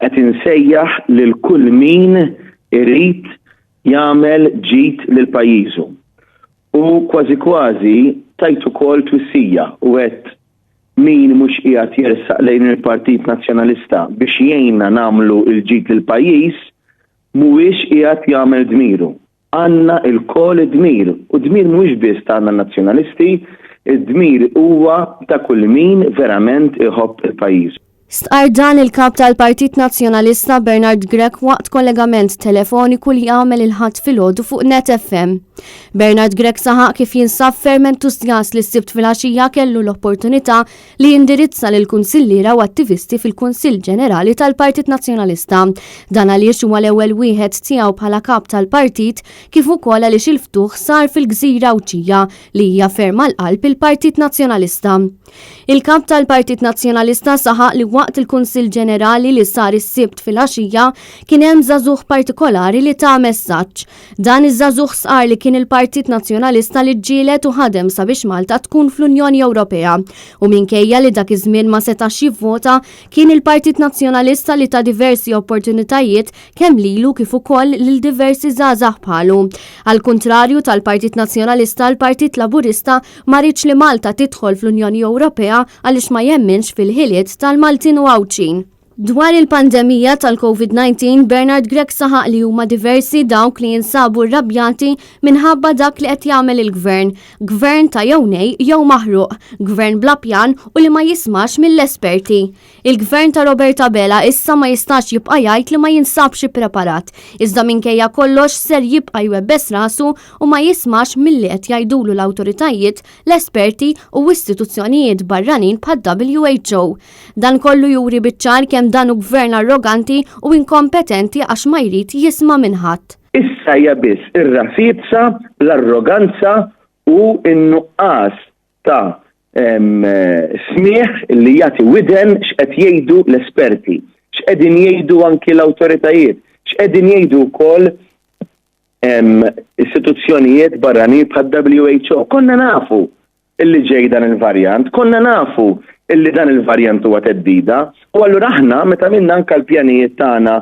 qed insejjaħ lil kull min irid jagħmel ġid lil pajjiżu. U kważi tajt ukoll twissija u qed min mhux qiegħed jersaq lejn il-Partit Nazzjonalista biex jgħinna nagħmlu l-ġid lil pajjiż mhuwiex qiegħed jagħmel dmiru. Għandna l-kol id-dmir u dmir mhuwiex biss tagħna nazzjonalisti, id-dmir huwa ta' kull min verament iħobb il-pajjiż. Stqar dan il-kap tal-Partit Nazzjonalista Bernard Grech waqt kollegament telefoniku li jagħmel il-ħadd filgħodu fuq Net FM. Bernard Grech saħaq kif jinsab ferm entusjas li s-sibt fil-għaxija kellu l-opportunità li jindirizza lil kunsilliera u attivisti fil-Kunsill Ġenerali tal-Partit Nazzjonalista. Dan għaliex huwa l-ewwel wieħed tiegħu bħala kap tal-partit kif ukoll għaliex il-ftuħ sar fil-Gżira Awċija li hija ferm għall-qalb il-Partit Nazzjonalista. Il-kap tal-Partit Nazzjonalista saħaq li waqt il-Kunsill Ġenerali li sar is-sibt fil-għaxija kien hemm żagħżugħ partikolari li ta' messaġġ. Dan iż-żagħżugħ sqar li kien il-Partit Nazzjonalista li ġġielet u ħadem sabiex Malta tkun fl-Unjoni Ewropea. U minkejja li dak iż-żmien ma setax jivvota, kien il-Partit Nazzjonalista li ta' diversi opportunitajiet kemm lilu kif ukoll lil diversi żgħażagħ bħalu. Al kontrarju tal-Partit Nazzjonalista, l-Partit Laburista ma rridx li Malta tidħol fl-Unjoni Ewropea għaliex ma jemminx fil-ħiliet tal-Maltin u Għawċin. Dwar il-pandemija tal-COVID-19, Bernard Grech saħaq li huma diversi dawk li jinsabu rrabjati minħabba dak li qed jagħmel il-gvern. Gvern ta' jew nej jew maħruq, gvern bla pjan u li ma jismax mill-esperti. Il-gvern ta' Roberta Bela issa ma jistax jibqa' jgħid li ma jinsabx ippreparat. Iżda minkejja kollox ser jibqa' jwebbes rasu u ma jismax milli qed jgħidulu l-awtoritajiet, l-esperti u istituzzjonijiet barranin bħal-WHO. Dan kollu juri biċ-ċar kemm dan u gvern arroganti u inkompetenti għax ma jrid jisma' minn ħadd. Issa hija biss ir-rafizza, l-arroganza u n-nuqqas ta' smieħ li jagħti widen x'qed jgħidu l-esperti, x'qegħdin jgħidu anki l-awtoritajiet, x'qegħdin jgħidu wkoll istituzzjonijiet barranin bħal-WHO. Konna nafu illi ġej dan il-varjant, konna nafu illi dan il-varjant huwa teddida, u allura aħna meta minna anke l-pjanijiet tagħna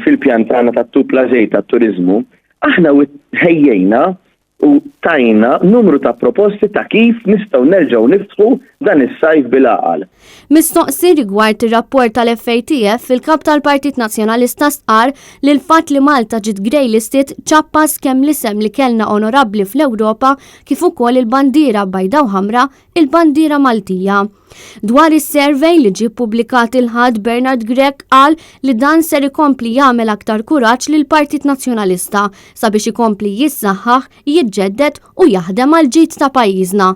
fil-pjan tagħna tat-tuplażej tat-turiżmu, aħna ħejjejna u tajna numru ta' proposti ta' kif nistgħu nerġgħu niftħu dan is-sajf bil-għaqal. Mistoqsi rigward ir-rapport tal-FATF, il-kap tal-Partit Nazzjonalista stqar li l-fatt li Malta ġiet grejlisted ċappas kemm l-isem li kellna onorabbli fl-Ewropa kif ukoll il-bandiera bajda u ħamra, il-bandiera Maltija. Dwar is-survey li ġie ppubblikat il-ħadd, Bernard Grech qal li dan ser ikompli jagħmel aktar kuraġġ lil Partit Nazzjonalista sabiex ikompli jissaħħaħ, jiġġedded u jaħdem għal ġid ta' pajjiżna.